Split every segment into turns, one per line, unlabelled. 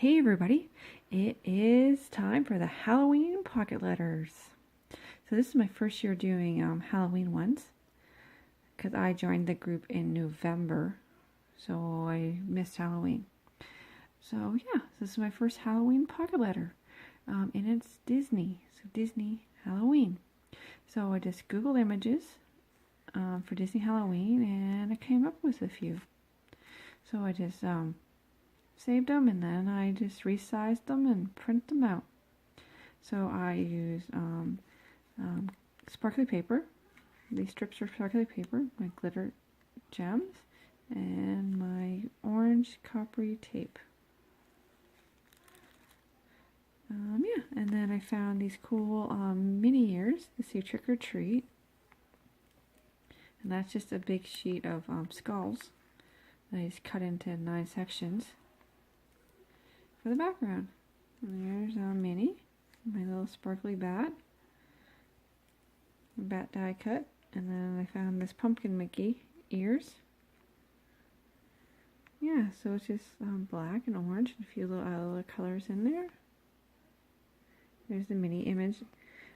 Hey everybody, it is time for the Halloween pocket letters. So this is my first year doing Halloween ones because I joined the group in November, so I missed Halloween. So yeah, this is my first Halloween pocket letter, and it's Disney, so Disney Halloween. So I just Googled images for Disney Halloween and I came up with a few. So I just saved them and then I just resized them and print them out. So I use sparkly paper. These strips are sparkly paper, my glitter gems, and my orange coppery tape. Yeah, and then I found these cool mini ears to say trick or treat. And that's just a big sheet of skulls that I just cut into 9 sections for the background. And there's Minnie, my little sparkly bat die cut. And then I found this pumpkin Mickey ears. Yeah, so it's just black and orange and a few little other colors in there. There's the Minnie image.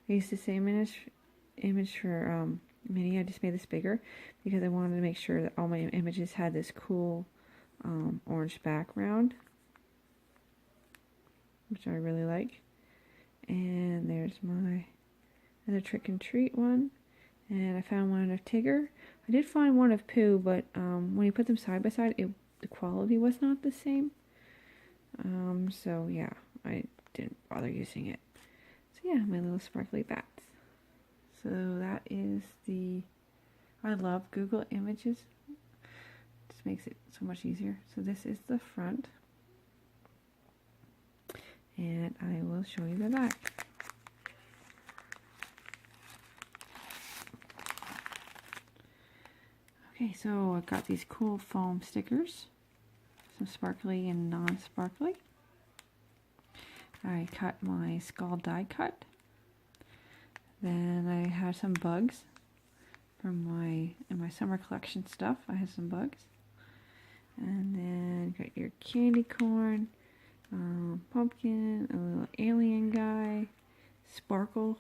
I used the same image for Minnie. I just made this bigger because I wanted to make sure that all my images had this cool orange background, which I really like. And there's my other trick and treat one. And I found one of Tigger. I did find one of Pooh, but when you put them side by side, the quality was not the same. So yeah, I didn't bother using it. So yeah, my little sparkly bats. So that is I love Google Images. It just makes it so much easier. So this is the front. And I will show you the back. Okay, so I've got these cool foam stickers. Some sparkly and non-sparkly. I cut my skull die cut. Then I have some bugs from in my summer collection stuff. I have some bugs. And then got your candy corn, pumpkin, a little alien guy, sparkle.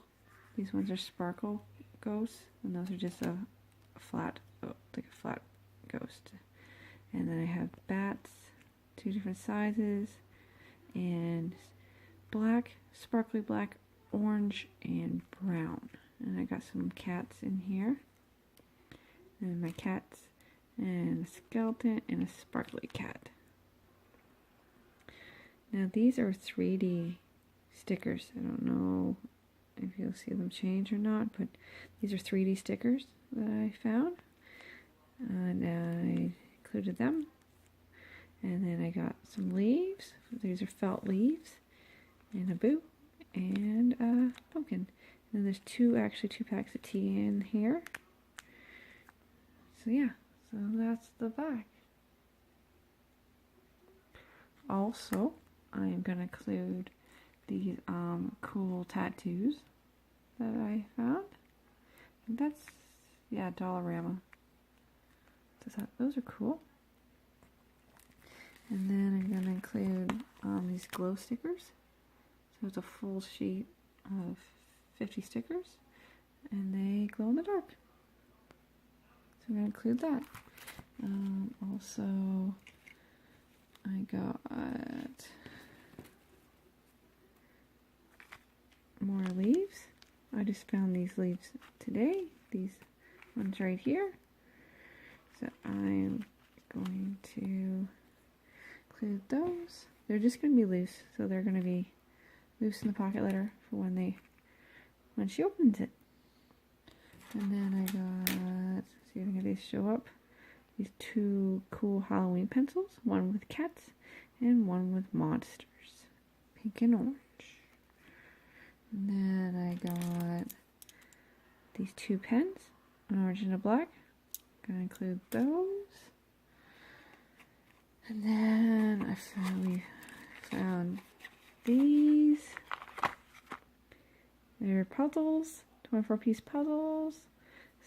These ones are sparkle ghosts, and those are just a flat ghost. And then I have bats, 2 different sizes, and black, sparkly black, orange, and brown. And I got some cats in here. And my cats, and a skeleton, and a sparkly cat. Now these are 3D stickers. I don't know if you'll see them change or not, but these are 3D stickers that I found. And I included them. And then I got some leaves. These are felt leaves. And a boo. And a pumpkin. And then there's two packs of tea in here. So yeah, so that's the back. Also, I am going to include these cool tattoos that I found. And that's, yeah, Dollarama. So those are cool. And then I'm going to include these glow stickers. So it's a full sheet of 50 stickers. And they glow in the dark. So I'm going to include that. Also, I got more leaves. I just found these leaves today. These ones right here. So I'm going to include those. They're just going to be loose. So they're going to be loose in the pocket letter for when she opens it. And then I got, see if I can get these show up. These 2 cool Halloween pencils. One with cats and one with monsters. Pink and orange. And then I got these 2 pens. An orange and a black. Gonna include those. And then we found these. They're puzzles. 24-piece puzzles.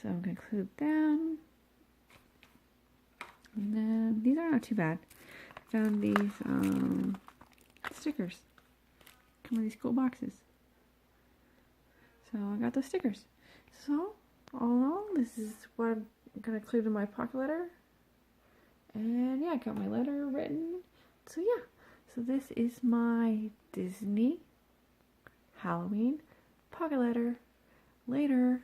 So I'm gonna include them. And then these are not too bad. I found these stickers. Come in these cool boxes. So I got those stickers. So all in all, this is what I'm gonna include in my pocket letter. And yeah, I got my letter written. So yeah, so this is my Disney Halloween pocket letter. Later.